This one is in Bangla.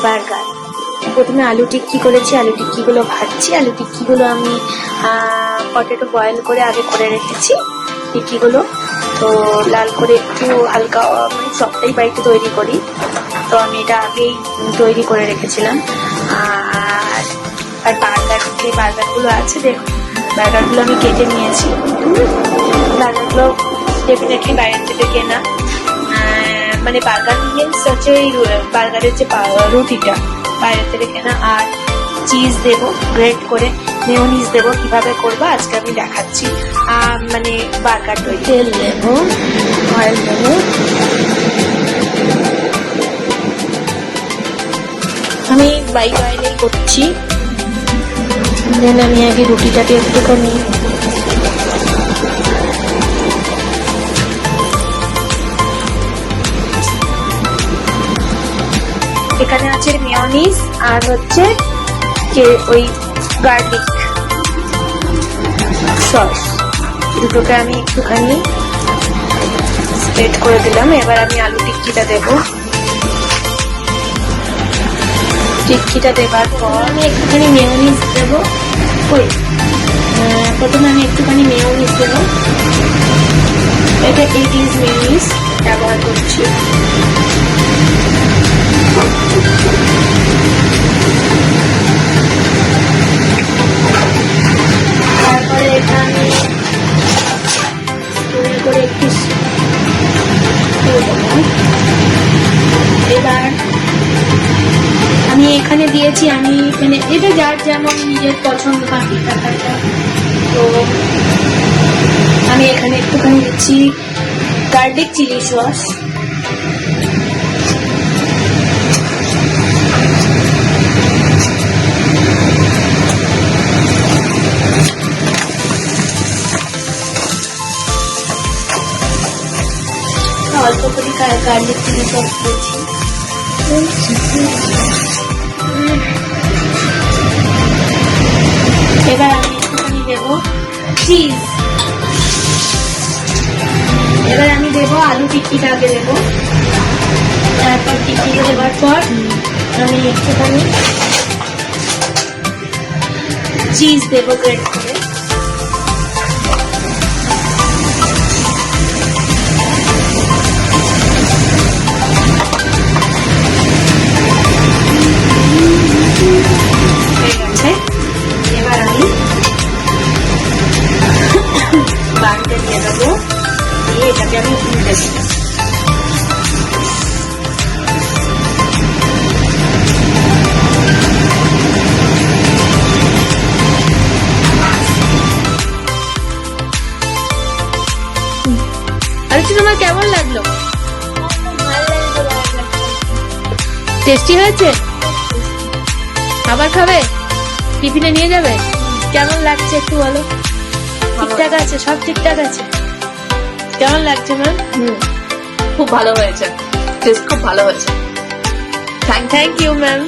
বার্গার। প্রথমে আলু টিক্কি করেছি, আলু টিক্কিগুলো ভাজছি। আলু টিক্কিগুলো আমি পটেটো বয়েল করে আগে করে রেখেছি। টিক্কিগুলো তো লাল করে একটু হালকা, মানে সবটাই বাড়িতে তৈরি করি, তো আমি এটা আগেই তৈরি করে রেখেছিলাম। আর বার্গারগুলো আছে, দেখুন বার্গারগুলো আমি কেটে নিয়েছি। বার্গারগুলো ডেফিনেটলি বাইরের থেকে কেনা, মানে বার্গার মিলস হচ্ছে এই বার্গারের যে রুটিটা বাইরের থেকে কেনা। আর চিজ দেবো গ্রেট করে, মেয়োনিজ দেবো, কিভাবে করবো আজকে আমি দেখাচ্ছি। মানে বার্গার তৈরি। তেল দেবো, অয়েল দেবো, আমি বাইক অয়েলেই করছি। দেন আমি আগে রুটিটাকে একটুখানি এখানে আছে মেয়োনিজ আর হচ্ছে ওই গার্লিক সস, দুটোকে আমি একটুখানি স্প্রেড করে দিলাম। এবার আমি আলু টিক্কিটা দেবো। টিক্কিটা দেবার পর আমি একটুখানি মেয়োনিজ দেবো। প্রথমে আমি একটুখানি মেয়োনিজ দেবো। এটা 80s মেয়োনিজ ব্যবহার করছি। তারপরে এটা আমি তৈরি করে একটু এবার আমি এখানে দিয়েছি, আমি মানে এটা যার যেমন নিজের পছন্দ বা ব্যাপারটা, তো আমি এখানে একটুখানি দিচ্ছি গার্লিক চিলি সস। অল্প করে গার্লিক চিলি সস দিয়েছি। এবার আমি একটুখানি দেবো চিজ। এবার আমি দেবো আলু টিক্কিটা আগে দেবো, তারপর টিক্কিটা দেওয়ার পর আমি একটুখানি চিজ দেবো গ্রেট করে। এবার আমি বানটা দিয়ে দেবো, দিয়ে এটাকে আমি উল্টে দেবো। আরে তোমার কেমন লাগলো? টেস্টি হয়েছে? খাবার খাবে? টিফিনে নিয়ে যাবে? কেমন লাগছে একটু বলো। ঠিকঠাক আছে? সব ঠিকঠাক আছে? কেমন লাগছে ম্যাম? খুব ভালো হয়েছে, টেস্ট খুব ভালো হয়েছে। Thank you ma'am.